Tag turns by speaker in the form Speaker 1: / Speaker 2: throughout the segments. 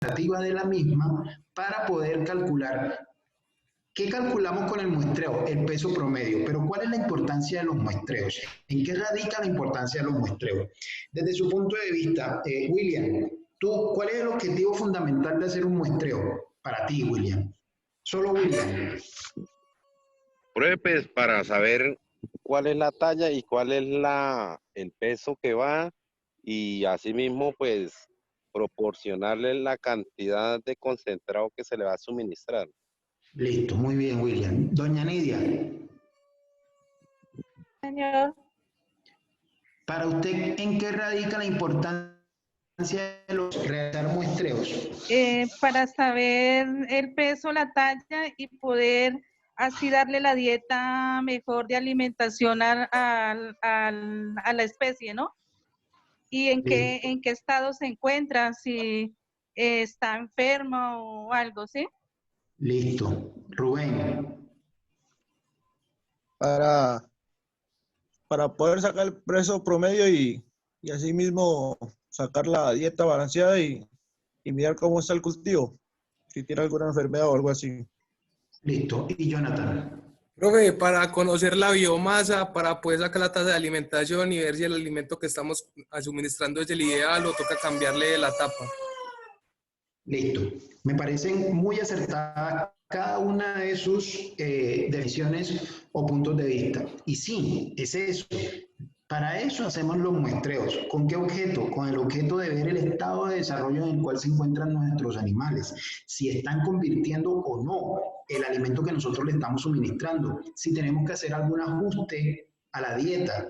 Speaker 1: administrativa de la misma para poder calcular. ¿Qué calculamos con el muestreo? El peso promedio. Pero ¿cuál es la importancia de los muestreos? ¿En qué radica la importancia de los muestreos? Desde su punto de vista, William, ¿tú cuál es el objetivo fundamental de hacer un muestreo? Para ti, William. Solo William.
Speaker 2: Pues para saber cuál es la talla y cuál es el peso que va y asimismo pues proporcionarle la cantidad de concentrado que se le va a suministrar.
Speaker 1: Listo, muy bien, William. Doña Nidia.
Speaker 3: Señor.
Speaker 1: Para usted, ¿en qué radica la importancia de realizar muestreos?
Speaker 3: Para saber el peso, la talla y poder así darle la dieta mejor de alimentación a la especie, ¿no? Y en qué estado se encuentra, si está enferma o algo, ¿sí?
Speaker 1: Listo. Rubén.
Speaker 4: Para poder sacar el peso promedio y así mismo sacar la dieta balanceada y mirar cómo está el cultivo, si tiene alguna enfermedad o algo así.
Speaker 1: Listo. ¿Y Jonathan?
Speaker 5: Profe, para conocer la biomasa, para poder sacar la tasa de alimentación y ver si el alimento que estamos suministrando es el ideal o toca cambiarle la tapa.
Speaker 1: Listo. Me parecen muy acertadas cada una de sus decisiones o puntos de vista. Y sí, es eso. Para eso hacemos los muestreos. ¿Con qué objeto? Con el objeto de ver el estado de desarrollo en el cual se encuentran nuestros animales, si están convirtiendo o no el alimento que nosotros le estamos suministrando, si tenemos que hacer algún ajuste a la dieta,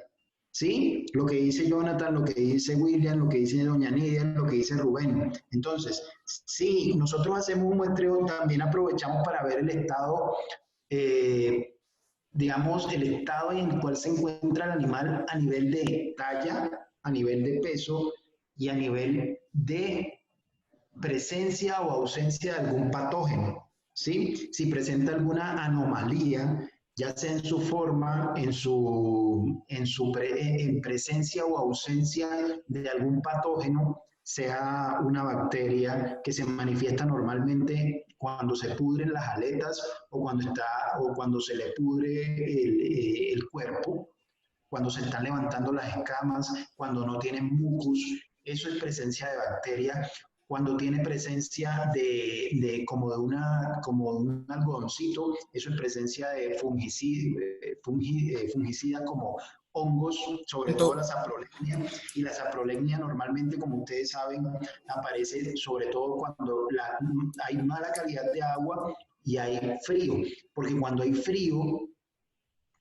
Speaker 1: ¿sí? Lo que dice Jonathan, lo que dice William, lo que dice Doña Nidia, lo que dice Rubén. Entonces, si nosotros hacemos un muestreo, también aprovechamos para ver el estado digamos, el estado en el cual se encuentra el animal a nivel de talla, a nivel de peso y a nivel de presencia o ausencia de algún patógeno, ¿sí? Si presenta alguna anomalía, ya sea en su forma, en presencia o ausencia de algún patógeno, sea una bacteria que se manifiesta normalmente cuando se pudren las aletas o cuando se le pudre el cuerpo, cuando se están levantando las escamas, cuando no tienen mucus, eso es presencia de bacterias. Cuando tiene presencia como un algodoncito, eso es presencia de fungicida como hongos, sobre todo la saprolegnia. Y la saprolegnia normalmente, como ustedes saben, aparece sobre todo cuando hay mala calidad de agua y hay frío, porque cuando hay frío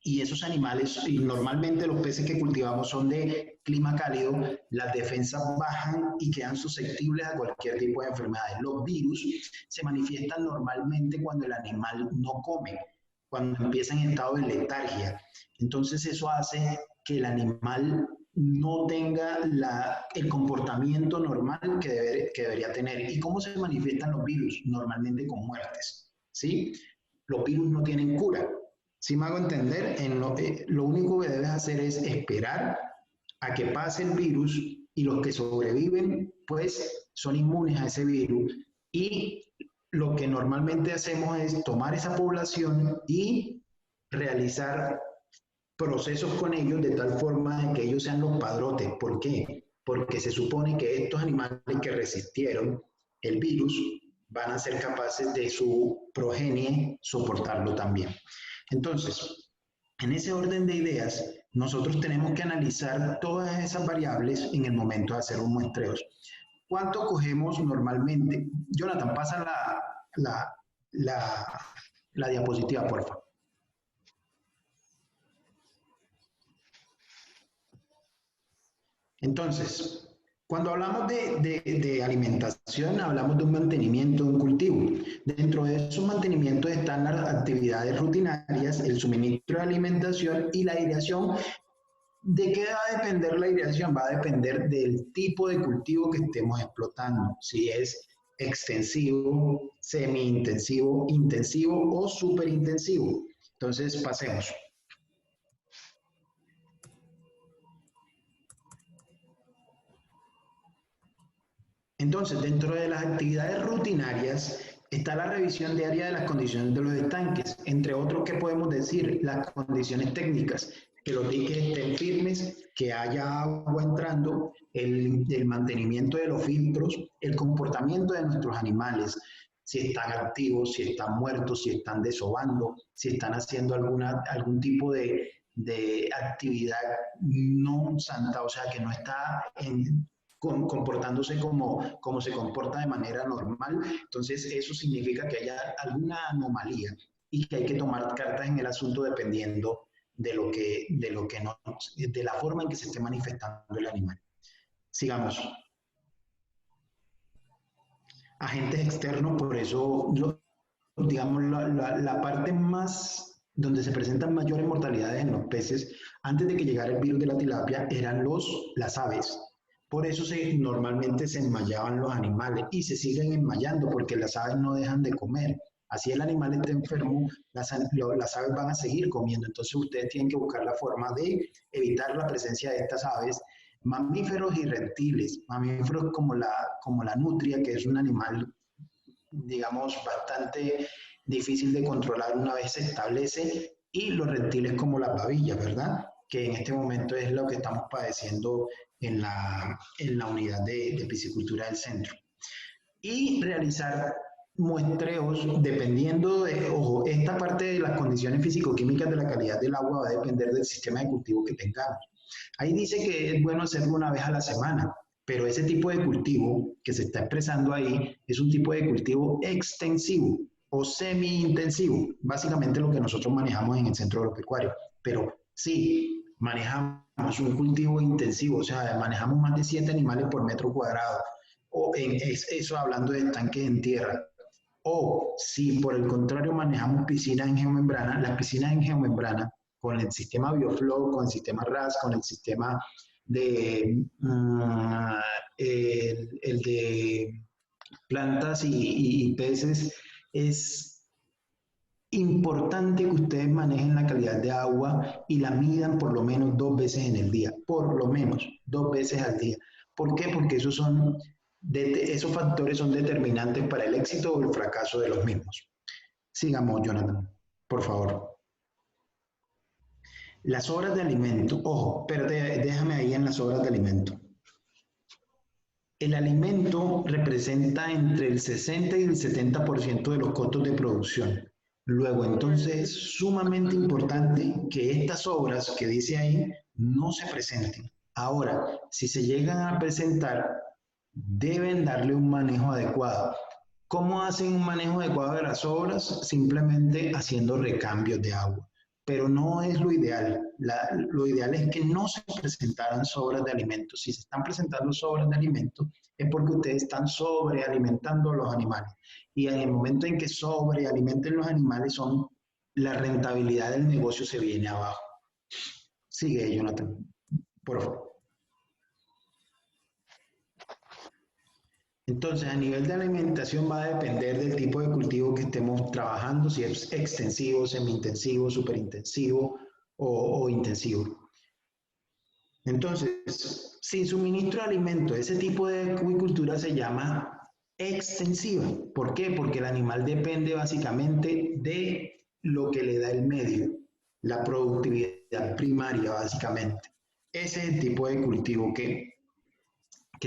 Speaker 1: y esos animales, y normalmente los peces que cultivamos son de clima cálido, las defensas bajan y quedan susceptibles a cualquier tipo de enfermedades. Los virus se manifiestan normalmente cuando el animal no come, cuando empieza en estado de letargia. Entonces eso hace que el animal no tenga el comportamiento normal que debería tener. ¿Y cómo se manifiestan los virus? Normalmente con muertes, ¿sí? Los virus no tienen cura. Si me hago entender, lo único que debes hacer es esperar a que pase el virus y los que sobreviven, pues son inmunes a ese virus. Y lo que normalmente hacemos es tomar esa población y realizar procesos con ellos de tal forma de que ellos sean los padrotes. ¿Por qué? Porque se supone que estos animales que resistieron el virus van a ser capaces de su progenie soportarlo también. Entonces, en ese orden de ideas, nosotros tenemos que analizar todas esas variables en el momento de hacer un muestreo. ¿Cuánto cogemos normalmente? Jonathan, pasa la diapositiva, por favor. Entonces, cuando hablamos de alimentación, hablamos de un mantenimiento de un cultivo. Dentro de esos mantenimientos están las actividades rutinarias, el suministro de alimentación y la aireación. ¿De qué va a depender la aireación? Va a depender del tipo de cultivo que estemos explotando. Si es extensivo, semi-intensivo, intensivo o superintensivo. Entonces, pasemos. Entonces, dentro de las actividades rutinarias está la revisión diaria de las condiciones de los estanques, entre otros, ¿qué podemos decir? Las condiciones técnicas, que los diques estén firmes, que haya agua entrando, el mantenimiento de los filtros, el comportamiento de nuestros animales, si están activos, si están muertos, si están desobando, si están haciendo algún tipo de actividad no santa, o sea, que no está comportándose como se comporta de manera normal. Entonces, eso significa que haya alguna anomalía y que hay que tomar cartas en el asunto dependiendo de la forma en que se esté manifestando el animal. Sigamos. Agentes externos, por eso, digamos, la parte más donde se presentan mayores mortalidades en los peces antes de que llegara el virus de la tilapia eran las aves. Por eso normalmente se enmayaban los animales y se siguen enmayando porque las aves no dejan de comer. Así el animal esté enfermo, las aves van a seguir comiendo. Entonces ustedes tienen que buscar la forma de evitar la presencia de estas aves. Mamíferos y reptiles. Mamíferos como la nutria, que es un animal, digamos, bastante difícil de controlar una vez se establece, y los reptiles como las babillas, ¿verdad? Que en este momento es lo que estamos padeciendo en la unidad de piscicultura del centro. Y realizar muestreos dependiendo ojo, esta parte de las condiciones físico-químicas de la calidad del agua va a depender del sistema de cultivo que tengamos. Ahí dice que es bueno hacerlo una vez a la semana, pero ese tipo de cultivo que se está expresando ahí es un tipo de cultivo extensivo o semi-intensivo, básicamente lo que nosotros manejamos en el centro agropecuario. Pero sí, manejamos un cultivo intensivo, o sea, manejamos más de 7 animales por metro cuadrado, o eso hablando de estanques en tierra. O si por el contrario manejamos piscinas en geomembrana, las piscinas en geomembrana con el sistema Bioflow, con el sistema RAS, con el sistema de el de plantas y peces, es importante que ustedes manejen la calidad de agua y la midan por lo menos 2 veces en el día, por lo menos 2 veces al día. ¿Por qué? Porque esos factores son determinantes para el éxito o el fracaso de los mismos. Sigamos, Jonathan, por favor. Las sobras de alimento. Ojo, pero déjame ahí en las sobras de alimento. El alimento representa entre el 60 y el 70% de los costos de producción. Luego, entonces, es sumamente importante que estas sobras que dice ahí no se presenten. Ahora, si se llegan a presentar, deben darle un manejo adecuado. ¿Cómo hacen un manejo adecuado de las sobras? Simplemente haciendo recambios de agua. Pero no es lo ideal. Lo ideal es que no se presentaran sobras de alimentos. Si se están presentando sobras de alimentos, es porque ustedes están sobrealimentando a los animales. Y en el momento en que sobrealimenten los animales, la rentabilidad del negocio se viene abajo. Sigue, Jonathan, por favor. Entonces, a nivel de alimentación va a depender del tipo de cultivo que estemos trabajando, si es extensivo, semi-intensivo, superintensivo o intensivo. Entonces, sin suministro de alimentos, ese tipo de acuicultura se llama extensiva. ¿Por qué? Porque el animal depende básicamente de lo que le da el medio, la productividad primaria básicamente. Ese es el tipo de cultivo que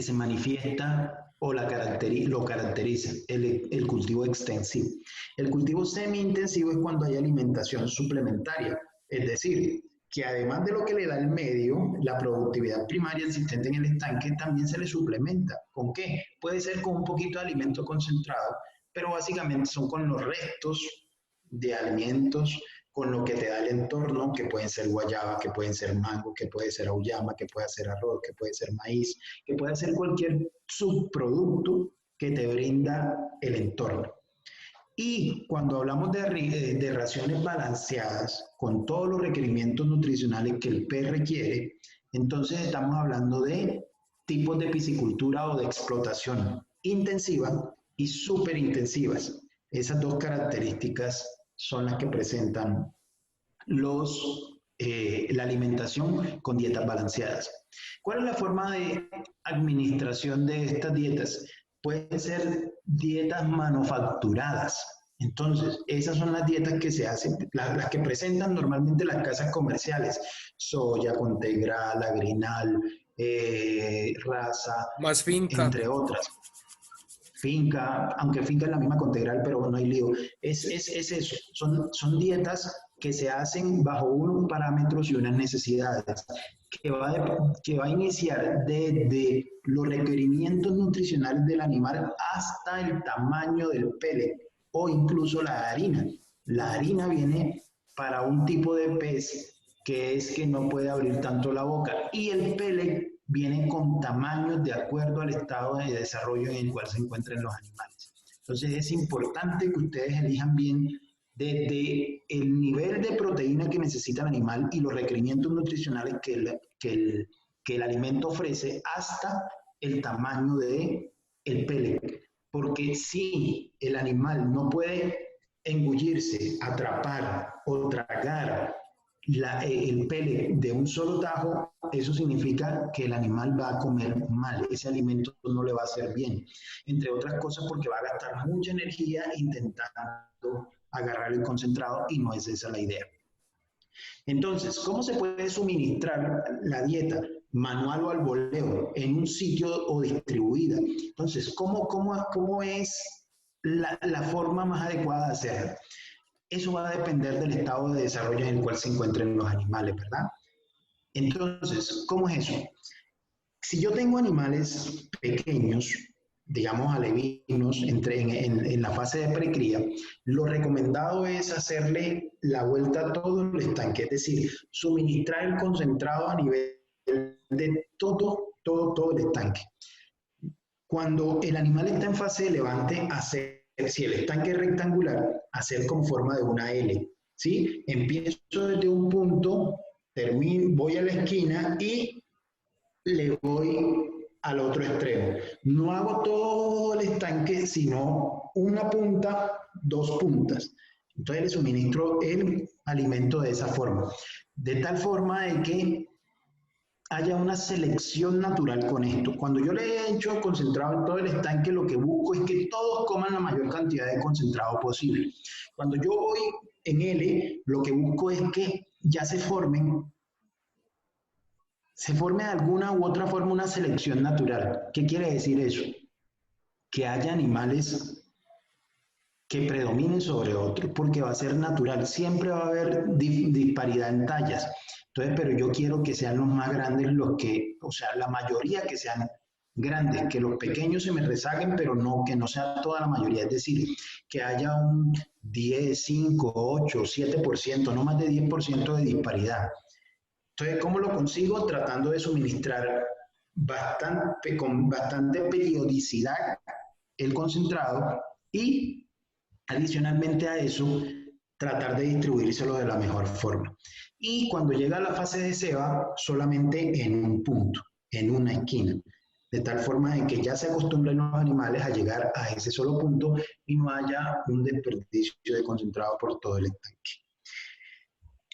Speaker 1: se manifiesta o lo caracteriza, el cultivo extensivo. El cultivo semi-intensivo es cuando hay alimentación suplementaria, es decir, que además de lo que le da el medio, la productividad primaria existente en el estanque también se le suplementa. ¿Con qué? Puede ser con un poquito de alimento concentrado, pero básicamente son con los restos de alimentos, con lo que te da el entorno, que pueden ser guayaba, que pueden ser mango, que puede ser auyama, que puede ser arroz, que puede ser maíz, que puede ser cualquier subproducto que te brinda el entorno. Y cuando hablamos de raciones balanceadas, con todos los requerimientos nutricionales que el pez requiere, entonces estamos hablando de tipos de piscicultura o de explotación intensiva y superintensivas. Esas dos características son las que presentan la alimentación con dietas balanceadas. ¿Cuál es la forma de administración de estas dietas? pueden ser dietas manufacturadas. Entonces, esas son las dietas que se hacen, las que presentan normalmente las casas comerciales: soya, contegral, agrinal, raza,
Speaker 5: Más finca.
Speaker 1: entre otras. Finca, aunque finca es la misma contegral, pero no hay lío. Es eso, son dietas que se hacen bajo unos parámetros y unas necesidades, que va a iniciar desde los requerimientos nutricionales del animal hasta el tamaño del pellet o incluso la harina. La harina viene para un tipo de pez que es que no puede abrir tanto la boca, y el pellet viene con tamaños de acuerdo al estado de desarrollo en el cual se encuentran los animales. Entonces es importante que ustedes elijan bien desde el nivel de proteína que necesita el animal y los requerimientos nutricionales que el alimento ofrece, hasta el tamaño del pellet. Porque si el animal no puede engullirse, atrapar o tragar el pellet de un solo tajo, eso significa que el animal va a comer mal, ese alimento no le va a hacer bien, entre otras cosas porque va a gastar mucha energía intentando agarrar el concentrado, y no es esa la idea. Entonces, ¿cómo se puede suministrar la dieta? Manual o al voleo, en un sitio o distribuida. Entonces, ¿cómo es la forma más adecuada de hacerlo? Eso va a depender del estado de desarrollo en el cual se encuentren los animales, ¿verdad? Entonces, ¿cómo es eso? Si yo tengo animales pequeños, digamos alevinos, en la fase de precría, lo recomendado es hacerle la vuelta a todo el estanque, es decir, suministrar el concentrado a nivel de todo el estanque. Cuando el animal está en fase de levante, si el estanque es rectangular, hacer con forma de una L, ¿sí? Empiezo desde un punto, voy a la esquina y le voy al otro extremo. No hago todo el estanque, sino una punta, dos puntas. Entonces le suministro el alimento de esa forma. De tal forma de que haya una selección natural con esto. Cuando yo le he hecho concentrado en todo el estanque, lo que busco es que todos coman la mayor cantidad de concentrado posible. Cuando yo voy en L, lo que busco es que ya se forme de alguna u otra forma una selección natural. ¿Qué quiere decir eso? Que haya animales que predominen sobre otros, porque va a ser natural. Siempre va a haber disparidad en tallas. Entonces, pero yo quiero que sean los más grandes o sea, la mayoría que sean grandes, que los pequeños se me rezaguen, pero no, que no sea toda la mayoría. Es decir, que haya un 10, 5, 8, 7%, no más de 10% de disparidad. Entonces, ¿cómo lo consigo? Tratando de suministrar con bastante periodicidad el concentrado, y adicionalmente a eso, tratar de distribuírselo de la mejor forma. Y cuando llega a la fase de ceba, solamente en un punto, en una esquina, de tal forma de que ya se acostumbren los animales a llegar a ese solo punto y no haya un desperdicio de concentrado por todo el estanque.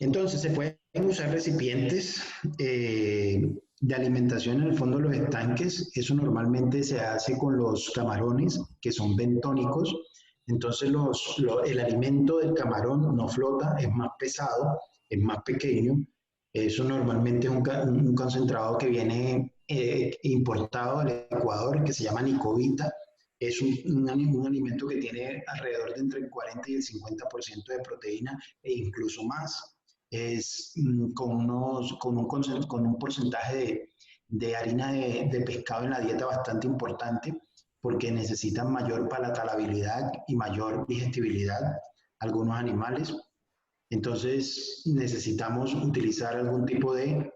Speaker 1: Entonces, se pueden usar recipientes de alimentación en el fondo de los estanques. Eso normalmente se hace con los camarones, que son bentónicos. Entonces, el alimento del camarón no flota, es más pesado, es más pequeño. Eso normalmente es un concentrado que viene importado del Ecuador, que se llama nicobita. Es un alimento que tiene alrededor de entre el 40 y el 50% de proteína, e incluso más. Es con un porcentaje de harina de pescado en la dieta bastante importante, porque necesitan mayor palatabilidad y mayor digestibilidad algunos animales. Entonces necesitamos utilizar algún tipo de,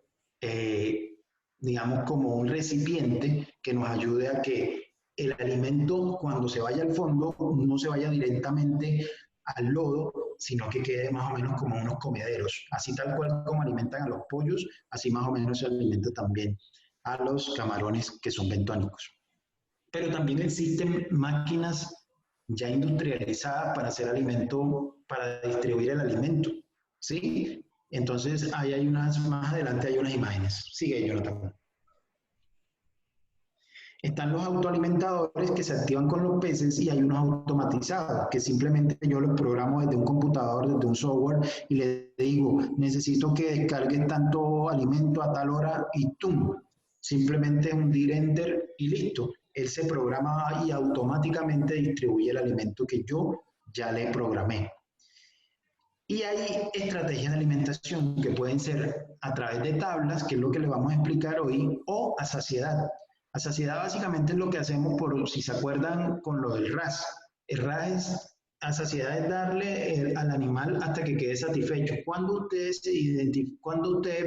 Speaker 1: digamos, como un recipiente que nos ayude a que el alimento, cuando se vaya al fondo, no se vaya directamente al lodo, sino que quede más o menos como unos comederos. Así tal cual como alimentan a los pollos, así más o menos se alimenta también a los camarones que son bentónicos. Pero también existen máquinas ya industrializadas para hacer alimento, para distribuir el alimento, ¿sí? Entonces, ahí hay más adelante hay unas imágenes. Sigue, Jonathan. Están los autoalimentadores que se activan con los peces y hay unos automatizados que simplemente yo los programo desde un computador, desde un software y le digo, necesito que descargues tanto alimento a tal hora y ¡tum! Simplemente hundir enter y listo. Él se programa y automáticamente distribuye el alimento que yo ya le programé. Y hay estrategias de alimentación que pueden ser a través de tablas, que es lo que le vamos a explicar hoy, o a saciedad. A saciedad básicamente es lo que hacemos, por si se acuerdan, con lo del RAS. El RAS es, a saciedad es darle al animal hasta que quede satisfecho. Cuando ustedes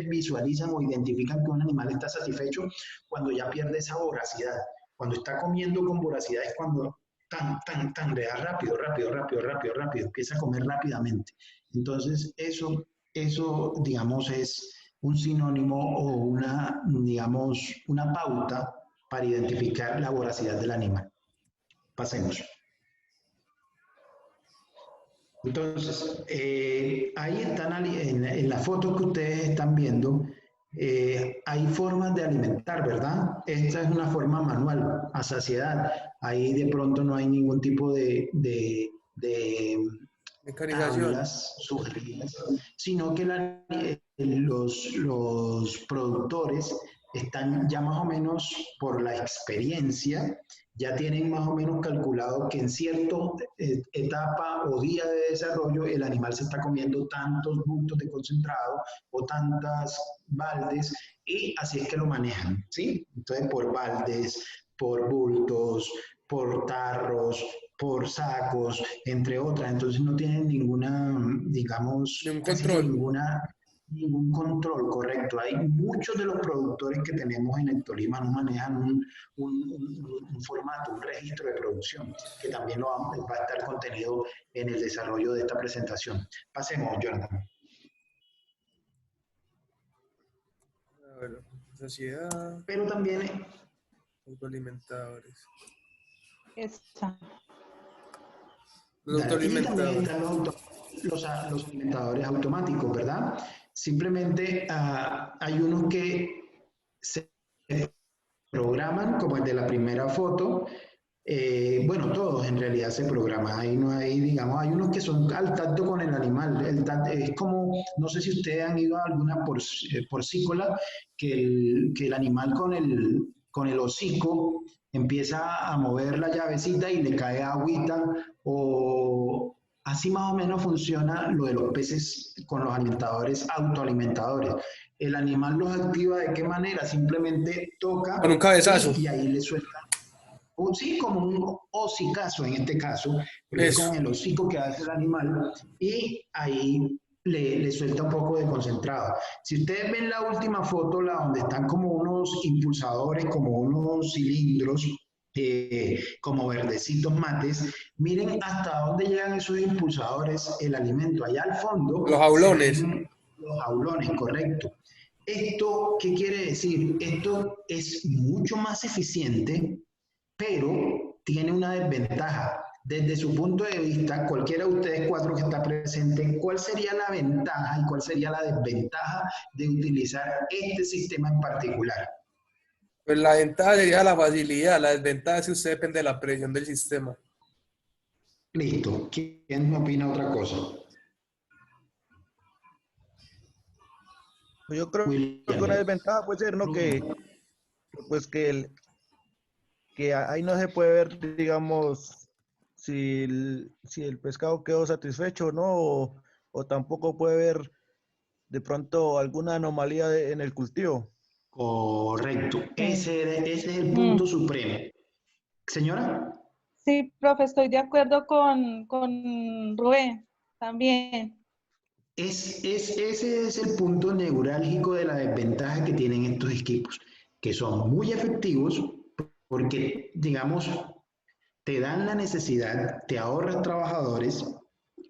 Speaker 1: visualizan o identifican que un animal está satisfecho, cuando ya pierde esa voracidad. Cuando está comiendo con voracidad es cuando le da rápido, empieza a comer rápidamente. Entonces, eso, digamos, es un sinónimo o una pauta para identificar la voracidad del animal. Pasemos. Entonces, ahí están en la foto que ustedes están viendo, hay formas de alimentar, ¿verdad? Esta es una forma manual, a saciedad. Ahí de pronto no hay ningún tipo de tablas sugeridas, sino que los productores están ya más o menos por la experiencia, ya tienen más o menos calculado que en cierta etapa o día de desarrollo el animal se está comiendo tantos bultos de concentrado o tantas baldes y así es que lo manejan, ¿sí? Entonces por baldes, por bultos, por tarros, por sacos, entre otras. Entonces no tienen ninguna, digamos, ningún control, correcto. Hay muchos de los productores que tenemos en el Tolima no manejan un formato, un registro de producción, que también va a estar contenido en el desarrollo de esta presentación. Pasemos, Jonathan.
Speaker 5: Bueno, sociedad.
Speaker 1: Pero también
Speaker 5: autoalimentadores.
Speaker 3: Esta.
Speaker 5: Los autoalimentadores.
Speaker 1: Y también están los alimentadores automáticos, ¿verdad? Simplemente hay unos que se programan, como el de la primera foto. Bueno, todos en realidad se programan. Ahí no hay, digamos, hay unos que son al tacto con el animal. Es como, no sé si ustedes han ido a alguna porcícola, que el animal con el hocico empieza a mover la llavecita y le cae agüita, o así más o menos funciona lo de los peces con los alimentadores autoalimentadores. El animal los activa ¿de qué manera? Simplemente toca
Speaker 5: con un cabezazo
Speaker 1: y ahí le suelta. Sí, como un hocicazo en este caso, es con el hocico que hace el animal y ahí le suelta un poco de concentrado. Si ustedes ven la última foto, la donde están como unos impulsadores, como unos cilindros, como verdecitos mates, miren hasta dónde llegan esos impulsadores, el alimento. Allá al fondo.
Speaker 5: Los jaulones.
Speaker 1: Los jaulones, correcto. ¿Esto qué quiere decir? Esto es mucho más eficiente, pero tiene una desventaja. Desde su punto de vista, cualquiera de ustedes cuatro que está presente, ¿cuál sería la ventaja y cuál sería la desventaja de utilizar este sistema en particular?
Speaker 5: Pues la ventaja sería la facilidad, la desventaja es que usted depende de la presión del sistema.
Speaker 1: Listo. ¿Quién me opina otra cosa?
Speaker 4: Pues yo creo que una desventaja puede ser, ¿no? Que ahí no se puede ver, digamos, si el pescado quedó satisfecho o no, o tampoco puede ver de pronto alguna anomalía en el cultivo.
Speaker 1: Correcto. Ese es el punto supremo. Señora.
Speaker 3: Sí, profe, estoy de acuerdo con Rubén también.
Speaker 1: Ese es el punto neurálgico de la desventaja que tienen estos equipos, que son muy efectivos porque, digamos, te dan la necesidad, te ahorras trabajadores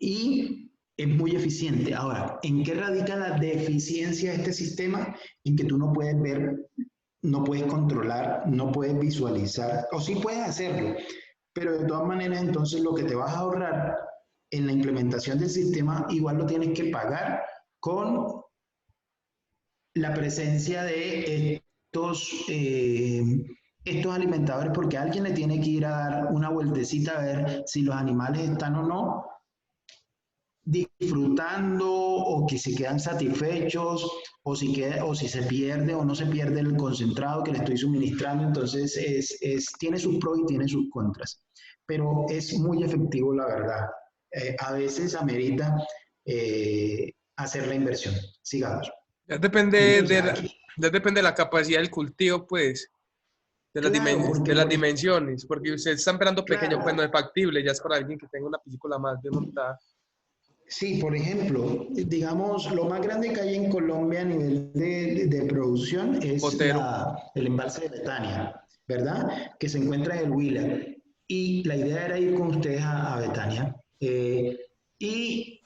Speaker 1: y es muy eficiente. Ahora, ¿en qué radica la deficiencia de este sistema? En que tú no puedes ver, no puedes controlar, no puedes visualizar, o sí puedes hacerlo, pero de todas maneras entonces lo que te vas a ahorrar en la implementación del sistema igual lo tienes que pagar con la presencia de estos estos alimentadores porque alguien le tiene que ir a dar una vueltecita a ver si los animales están o no disfrutando o que se quedan satisfechos o si se pierde o no se pierde el concentrado que le estoy suministrando. Entonces tiene sus pros y tiene sus contras, pero es muy efectivo la verdad. A veces amerita hacer la inversión. Sigamos.
Speaker 5: Ya depende
Speaker 1: Entonces,
Speaker 5: ya depende de la capacidad del cultivo, pues,
Speaker 1: claro,
Speaker 5: de las dimensiones, porque usted está esperando pequeño,
Speaker 1: claro,
Speaker 5: pues no es factible, ya es para alguien que tenga una piscícola más de montada.
Speaker 1: sí, por ejemplo, digamos, lo más grande que hay en Colombia a nivel de producción es
Speaker 5: Botero.
Speaker 1: el embalse de Betania, ¿verdad? Que se encuentra en el Huila. Y la idea era ir con ustedes a Betania. ¿Y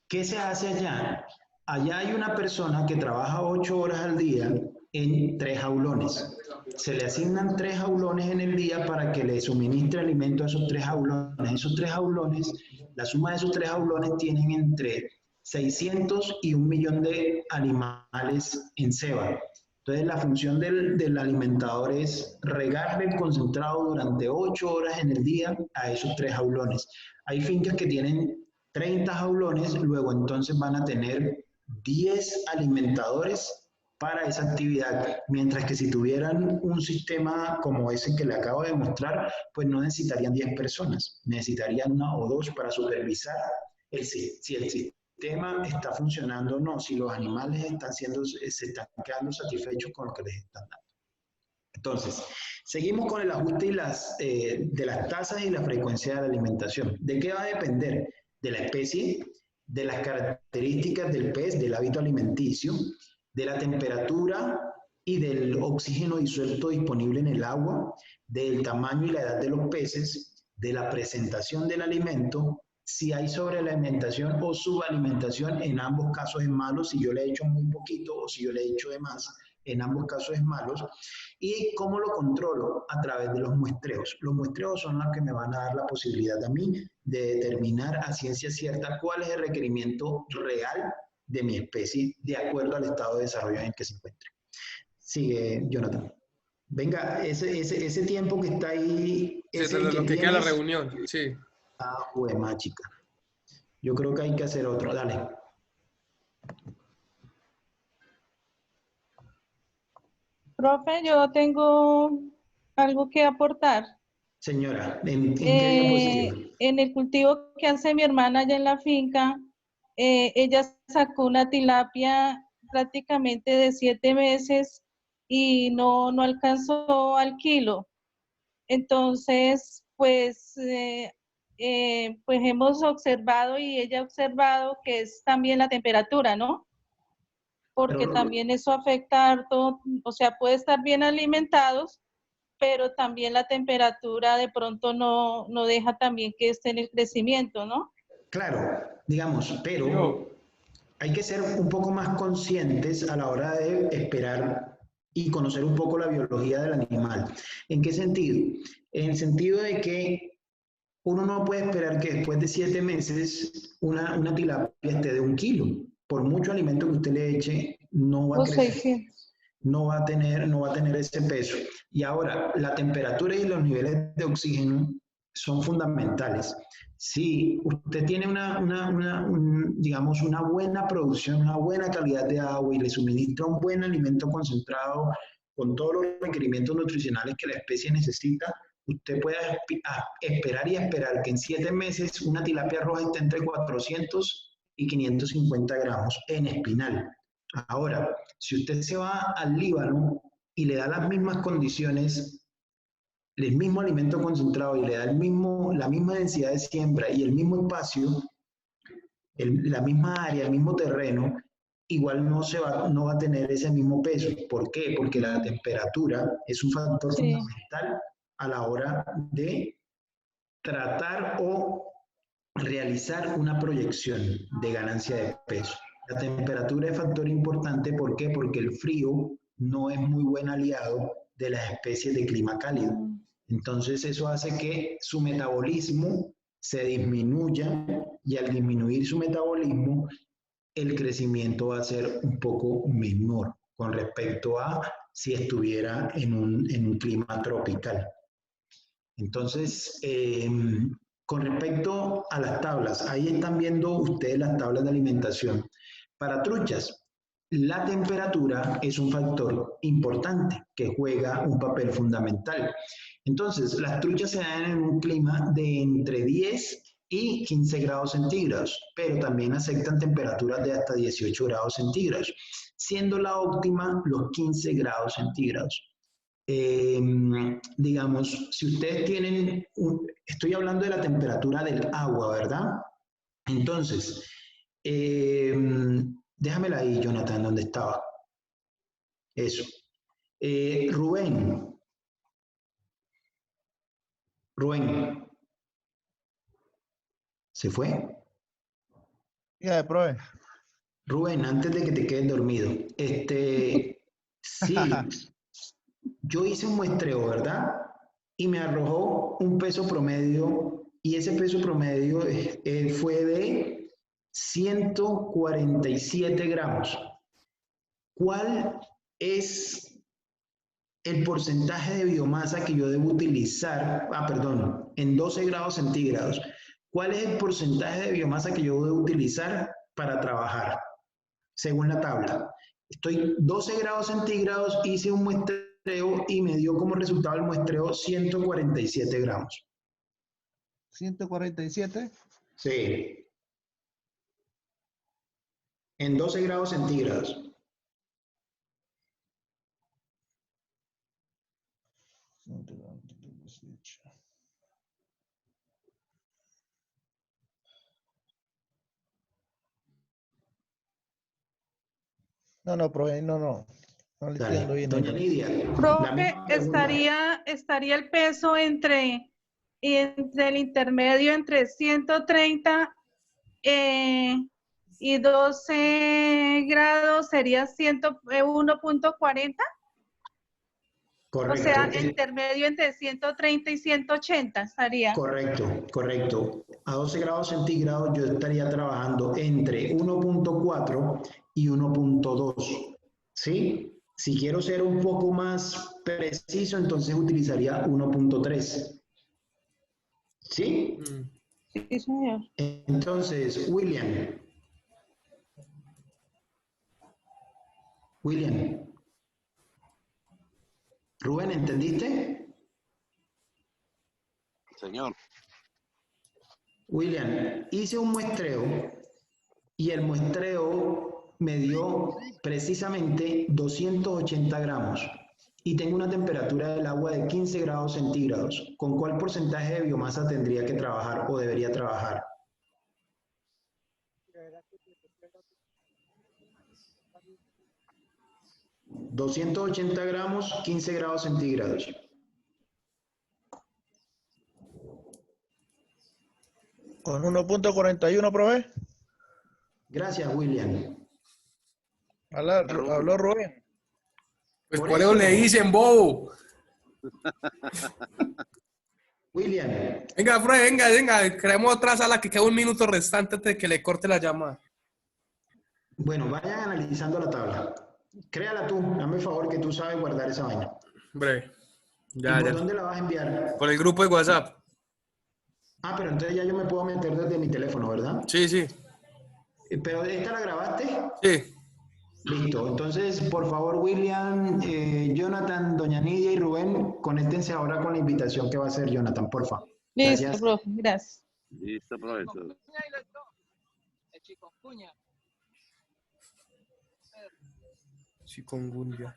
Speaker 1: qué se hace allá? Allá hay una persona que trabaja 8 horas al día en 3 jaulones. Se le asignan 3 jaulones en el día para que le suministre alimento a esos 3 jaulones. Esos 3 jaulones, la suma de esos 3 jaulones tienen entre 600 y 1 millón de animales en ceba. Entonces, la función del alimentador es regarle el concentrado durante 8 horas en el día a esos 3 jaulones. Hay fincas que tienen 30 jaulones, luego entonces van a tener 10 alimentadores para esa actividad, mientras que si tuvieran un sistema como ese que le acabo de mostrar, pues no necesitarían 10 personas, necesitarían 1 o 2 para supervisar si el sistema está funcionando o no, si los animales se están quedando satisfechos con lo que les están dando. Entonces, seguimos con el ajuste de las tasas y la frecuencia de la alimentación. ¿De qué va a depender? De la especie, de las características del pez, del hábito alimenticio, de la temperatura y del oxígeno disuelto disponible en el agua, del tamaño y la edad de los peces, de la presentación del alimento, si hay sobrealimentación o subalimentación, en ambos casos es malo, si yo le he hecho muy poquito o si yo le he hecho de más, en ambos casos es malo. ¿Y cómo lo controlo? A través de los muestreos. Los muestreos son los que me van a dar la posibilidad a mí de determinar a ciencia cierta cuál es el requerimiento real de mi especie de acuerdo al estado de desarrollo en el que se encuentre. Sigue, Jonathan. Venga, ese tiempo que está ahí,
Speaker 5: Sí, lo que queda la reunión, sí.
Speaker 1: Ah, juema, chica. Yo creo que hay que hacer otro. Dale.
Speaker 3: Profe, yo tengo algo que aportar.
Speaker 1: Señora, ¿en qué diapositiva?
Speaker 3: En el cultivo que hace mi hermana allá en la finca, ella sacó una tilapia prácticamente de 7 meses y no alcanzó al kilo. Entonces, pues hemos observado y ella ha observado que es también la temperatura, ¿no? Porque también eso afecta harto, o sea, puede estar bien alimentados, pero también la temperatura de pronto no deja también que esté en el crecimiento, ¿no?
Speaker 1: Claro, digamos, pero hay que ser un poco más conscientes a la hora de esperar y conocer un poco la biología del animal. ¿En qué sentido? En el sentido de que uno no puede esperar que después de 7 meses una tilapia esté de 1 kilo. Por mucho alimento que usted le eche, no va a crecer. No va a tener ese peso. Y ahora, la temperatura y los niveles de oxígeno son fundamentales. Si usted tiene digamos, una buena producción, una buena calidad de agua y le suministra un buen alimento concentrado con todos los requerimientos nutricionales que la especie necesita, usted puede esperar que en 7 meses una tilapia roja esté entre 400 y 550 gramos en espinal. Ahora, si usted se va al Líbano y le da las mismas condiciones, el mismo alimento concentrado y le da la misma densidad de siembra y el mismo espacio, la misma área, el mismo terreno, igual no va a tener ese mismo peso. ¿Por qué? Porque la temperatura es un factor fundamental a la hora de tratar o realizar una proyección de ganancia de peso. La temperatura es factor importante, ¿por qué? Porque el frío no es muy buen aliado de las especies de clima cálido. Entonces eso hace que su metabolismo se disminuya y al disminuir su metabolismo, el crecimiento va a ser un poco menor con respecto a si estuviera en un clima tropical. Entonces, con respecto a las tablas, ahí están viendo ustedes las tablas de alimentación. Para truchas, la temperatura es un factor importante que juega un papel fundamental. Entonces, las truchas se dan en un clima de entre 10 y 15 grados centígrados, pero también aceptan temperaturas de hasta 18 grados centígrados, siendo la óptima los 15 grados centígrados. Digamos, si ustedes tienen, estoy hablando de la temperatura del agua, ¿verdad? Entonces, déjamela ahí, Jonathan, donde estaba. Eso. Rubén. ¿Se fue?
Speaker 4: Ya, profe.
Speaker 1: Rubén, antes de que te quedes dormido, sí, yo hice un muestreo, ¿verdad? Y me arrojó un peso promedio, y ese peso promedio fue de 147 gramos. ¿Cuál es el porcentaje de biomasa que yo debo utilizar? Perdón, en 12 grados centígrados. ¿Cuál es el porcentaje de biomasa que yo debo utilizar para trabajar? Según la tabla. Estoy 12 grados centígrados, hice un muestreo y me dio como resultado el muestreo 147 gramos.
Speaker 4: 147.
Speaker 1: Sí. En 12 grados centígrados.
Speaker 4: No, profe, no le entiendo bien.
Speaker 1: Doña Lidia,
Speaker 3: Profe, estaría el peso entre el intermedio entre 130 y 12 grados sería 1.40.
Speaker 1: correcto.
Speaker 3: O sea, intermedio entre 130 y 180 estaría.
Speaker 1: Correcto. A 12 grados centígrados yo estaría trabajando entre 1.4 y 1.2. ¿Sí? Si quiero ser un poco más preciso, entonces utilizaría 1.3. ¿Sí?
Speaker 3: Sí, señor.
Speaker 1: Entonces, William. Rubén, ¿entendiste?
Speaker 2: Señor.
Speaker 1: William, hice un muestreo y el muestreo me dio precisamente 280 gramos y tengo una temperatura del agua de 15 grados centígrados. ¿Con cuál porcentaje de biomasa tendría que trabajar o debería trabajar? ¿280 gramos, 15 grados centígrados?
Speaker 4: Con 1.41, profe.
Speaker 1: Gracias, William.
Speaker 4: Habló Rubén.
Speaker 5: Pues
Speaker 1: Por
Speaker 5: por eso
Speaker 1: eso.
Speaker 5: le dicen bobo.
Speaker 1: William,
Speaker 5: Venga, Fred, venga, creemos otra sala que queda un minuto restante antes de que le corte la llamada.
Speaker 1: bueno, vayan analizando la tabla. Créala tú, dame el favor que tú sabes guardar esa vaina.
Speaker 5: Breve.
Speaker 1: ¿Y
Speaker 5: Ya.
Speaker 1: por dónde la vas a enviar?
Speaker 5: Por el grupo de WhatsApp.
Speaker 1: Pero entonces ya yo me puedo meter desde mi teléfono, ¿verdad?
Speaker 5: Sí.
Speaker 1: ¿Pero esta la grabaste?
Speaker 5: Sí.
Speaker 1: Listo. Entonces, por favor, William, Jonathan, Doña Nidia y Rubén, conéctense ahora con la invitación que va a hacer Jonathan, porfa.
Speaker 3: Listo,
Speaker 1: Gracias.
Speaker 3: profe, gracias.
Speaker 2: Listo, profesor.
Speaker 5: Chikungunya.